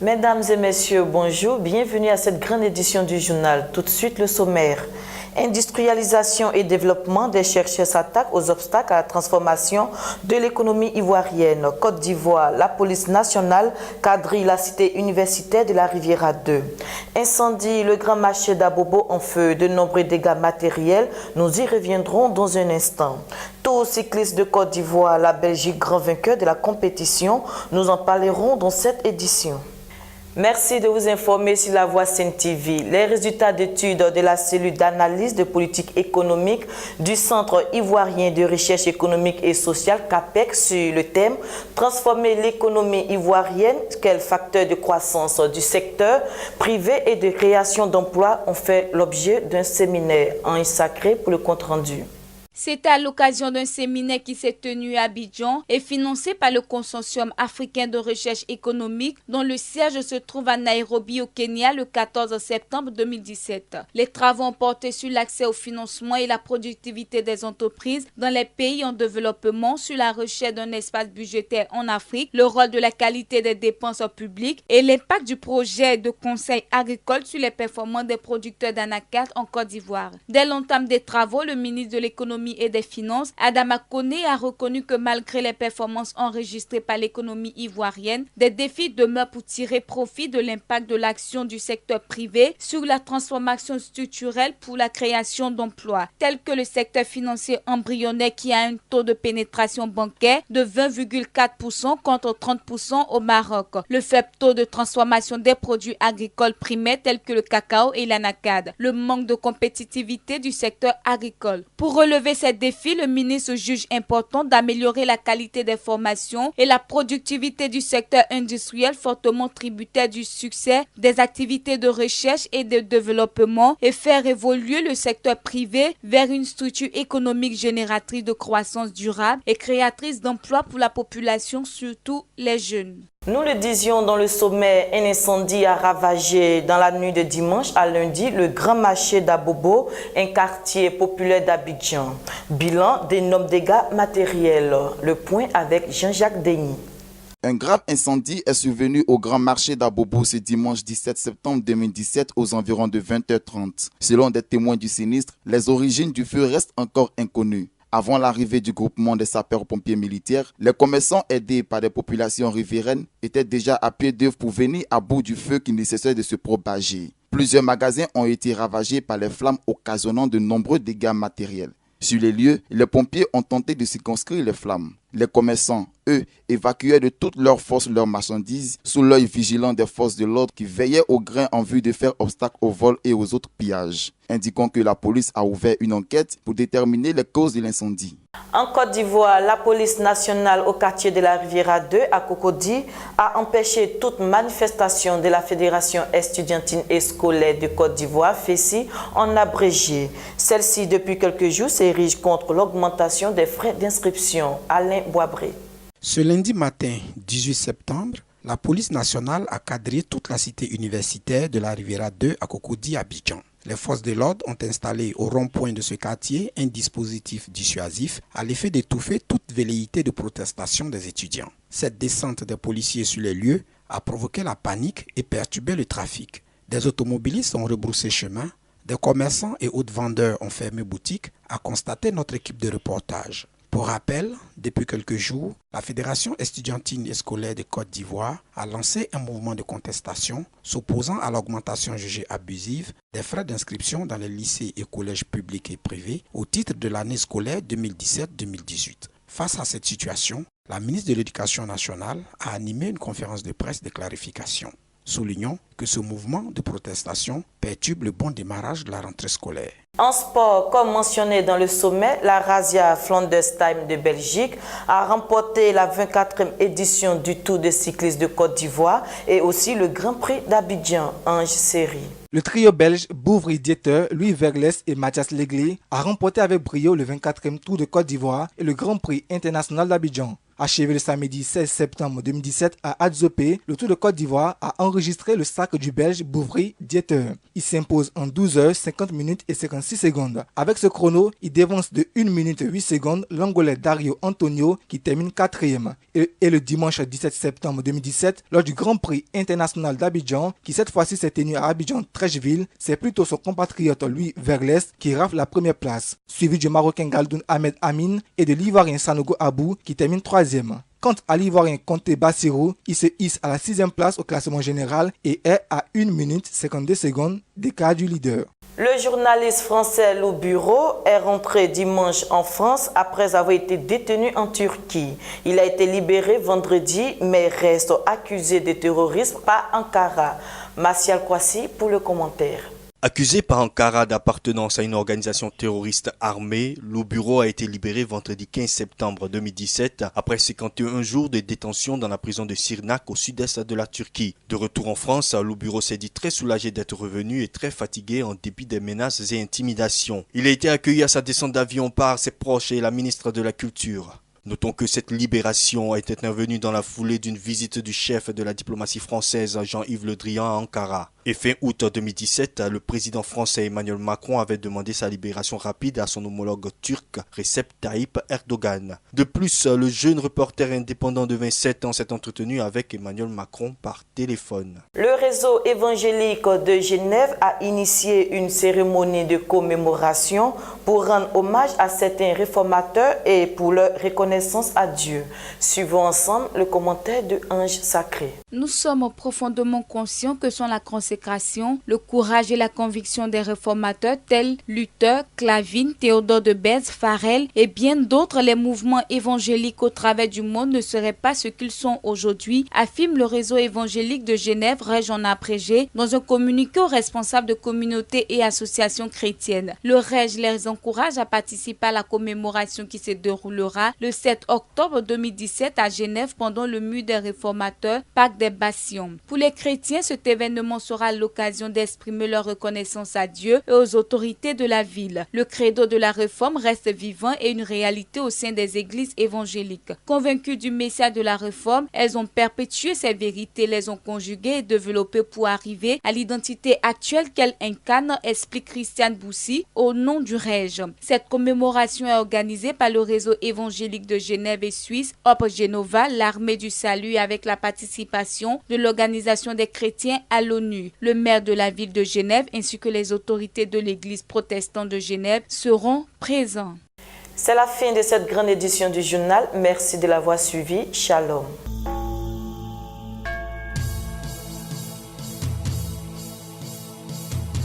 Mesdames et messieurs, bonjour. Bienvenue à cette grande édition du journal. Tout de suite, le sommaire. Industrialisation et développement des chercheurs s'attaquent aux obstacles à la transformation de l'économie ivoirienne. Côte d'Ivoire, la police nationale quadrille la cité universitaire de la Riviera 2. Incendie, le grand marché d'Abobo en feu, de nombreux dégâts matériels. Nous y reviendrons dans un instant. Tour cycliste de Côte d'Ivoire, la Belgique grand vainqueur de la compétition. Nous en parlerons dans cette édition. Merci de vous informer sur la Voix Sen TV. Les résultats d'études de la cellule d'analyse de politique économique du Centre ivoirien de recherche économique et sociale CAPEC sur le thème « Transformer l'économie ivoirienne, quel facteur de croissance du secteur privé et de création d'emplois » ont fait l'objet d'un séminaire en sacré pour le compte-rendu. C'est à l'occasion d'un séminaire qui s'est tenu à Abidjan et financé par le Consortium africain de recherche économique dont le siège se trouve à Nairobi au Kenya le 14 septembre 2017. Les travaux ont porté sur l'accès au financement et la productivité des entreprises dans les pays en développement, sur la recherche d'un espace budgétaire en Afrique, le rôle de la qualité des dépenses publiques et l'impact du projet de conseil agricole sur les performances des producteurs d'anacarde en Côte d'Ivoire. Dès l'entame des travaux, le ministre de l'économie et des Finances, Adama Koné, a reconnu que malgré les performances enregistrées par l'économie ivoirienne, des défis demeurent pour tirer profit de l'impact de l'action du secteur privé sur la transformation structurelle pour la création d'emplois, tels que le secteur financier embryonnaire qui a un taux de pénétration bancaire de 20,4% contre 30% au Maroc, le faible taux de transformation des produits agricoles primaires tels que le cacao et l'anacarde, le manque de compétitivité du secteur agricole. Pour relever ces défis, le ministre juge important d'améliorer la qualité des formations et la productivité du secteur industriel fortement tributaire du succès des activités de recherche et de développement et faire évoluer le secteur privé vers une structure économique génératrice de croissance durable et créatrice d'emplois pour la population, surtout les jeunes. Nous le disions dans le sommet, un incendie a ravagé dans la nuit de dimanche à lundi le grand marché d'Abobo, un quartier populaire d'Abidjan. Bilan d'énormes dégâts matériels. Le point avec Jean-Jacques Denis. Un grave incendie est survenu au grand marché d'Abobo ce dimanche 17 septembre 2017 aux environs de 20h30. Selon des témoins du sinistre, les origines du feu restent encore inconnues. Avant l'arrivée du groupement des sapeurs-pompiers militaires, les commerçants aidés par des populations riveraines étaient déjà à pied d'œuvre pour venir à bout du feu qui ne cessait de se propager. Plusieurs magasins ont été ravagés par les flammes occasionnant de nombreux dégâts matériels. Sur les lieux, les pompiers ont tenté de circonscrire les flammes. Les commerçants, eux, évacuaient de toutes leurs forces leurs marchandises sous l'œil vigilant des forces de l'ordre qui veillaient au grain en vue de faire obstacle au vol et aux autres pillages. Indiquant que la police a ouvert une enquête pour déterminer les causes de l'incendie. En Côte d'Ivoire, la police nationale au quartier de la Riviera 2 à Cocody a empêché toute manifestation de la Fédération estudiantine et scolaire de Côte d'Ivoire, FESI, en abrégé. Celle-ci, depuis quelques jours, s'érige contre l'augmentation des frais d'inscription. Alain Boisbré. Ce lundi matin, 18 septembre, la police nationale a cadré toute la cité universitaire de la Riviera 2 à Cocody, Abidjan. Les forces de l'ordre ont installé au rond-point de ce quartier un dispositif dissuasif à l'effet d'étouffer toute velléité de protestation des étudiants. Cette descente des policiers sur les lieux a provoqué la panique et perturbé le trafic. Des automobilistes ont rebroussé chemin, des commerçants et autres vendeurs ont fermé boutique, a constaté notre équipe de reportage. Pour rappel, depuis quelques jours, la Fédération estudiantine et scolaire de Côte d'Ivoire a lancé un mouvement de contestation s'opposant à l'augmentation jugée abusive des frais d'inscription dans les lycées et collèges publics et privés au titre de l'année scolaire 2017-2018. Face à cette situation, la ministre de l'Éducation nationale a animé une conférence de presse de clarification. Soulignons que ce mouvement de protestation perturbe le bon démarrage de la rentrée scolaire. En sport, comme mentionné dans le sommet, la Razia Flanders-Time de Belgique a remporté la 24e édition du Tour de cyclisme de Côte d'Ivoire et aussi le Grand Prix d'Abidjan, Ange Série. Le trio belge Bouvry Dieter, Louis Verglès et Mathias Legley a remporté avec brio le 24e Tour de Côte d'Ivoire et le Grand Prix international d'Abidjan. Achevé le samedi 16 septembre 2017 à Adzopé, le Tour de Côte d'Ivoire a enregistré le sac du Belge Bouvry Dieter. Il s'impose en 12 h 50 minutes et 56 secondes. Avec ce chrono, il dévance de 1 minute 8 secondes l'Angolais Dario Antonio qui termine 4e. Et le dimanche 17 septembre 2017, lors du Grand Prix international d'Abidjan, qui cette fois-ci s'est tenu à Abidjan-Trècheville, c'est plutôt son compatriote Louis Verglès qui rafle la première place, suivi du Marocain Galdoun Ahmed Amin et de l'Ivoirien Sanogo Abou qui termine 3e. Quant à l'Ivoirien Conté Bassirou, il se hisse à la 6e place au classement général et est à 1 minute 52 secondes d'écart du leader. Le journaliste français Lou Bureau est rentré dimanche en France après avoir été détenu en Turquie. Il a été libéré vendredi mais reste accusé de terrorisme par Ankara. Martial Kwasi pour le commentaire. Accusé par Ankara d'appartenance à une organisation terroriste armée, Lou Bureau a été libéré vendredi 15 septembre 2017 après 51 jours de détention dans la prison de Sirnak au sud-est de la Turquie. De retour en France, Lou Bureau s'est dit très soulagé d'être revenu et très fatigué en dépit des menaces et intimidations. Il a été accueilli à sa descente d'avion par ses proches et la ministre de la Culture. Notons que cette libération est intervenue dans la foulée d'une visite du chef de la diplomatie française Jean-Yves Le Drian à Ankara. Et fin août 2017, le président français Emmanuel Macron avait demandé sa libération rapide à son homologue turc Recep Tayyip Erdogan. De plus, le jeune reporter indépendant de 27 ans s'est entretenu avec Emmanuel Macron par téléphone. Le réseau évangélique de Genève a initié une cérémonie de commémoration pour rendre hommage à certains réformateurs et pour leur reconnaissance à Dieu. Suivons ensemble le commentaire de Ange Sacré. Nous sommes profondément conscients que sans la consécration, le courage et la conviction des réformateurs tels Luther, Clavin, Théodore de Bèze, Farel et bien d'autres, les mouvements évangéliques au travers du monde ne seraient pas ce qu'ils sont aujourd'hui, affirme le réseau évangélique de Genève, région abrégée, dans un communiqué aux responsables de communautés et associations chrétiennes. Le REG les encourage à participer à la commémoration qui se déroulera le 7 octobre 2017 à Genève pendant le mur des réformateurs, Parc des Bastions. Pour les chrétiens, cet événement sera l'occasion d'exprimer leur reconnaissance à Dieu et aux autorités de la ville. Le credo de la réforme reste vivant et une réalité au sein des églises évangéliques. Convaincues du message de la réforme, elles ont perpétué ces vérités, les ont conjuguées et développées pour arriver à l'identité actuelle qu'elles incarnent, explique Christiane Boussy au nom du REG. Cette commémoration est organisée par le réseau évangélique de Genève et Suisse, Hop Genova, l'armée du salut avec la participation de l'Organisation des chrétiens à l'ONU. Le maire de la ville de Genève ainsi que les autorités de l'église protestante de Genève seront présents. C'est la fin de cette grande édition du journal. Merci de l'avoir suivi. Shalom.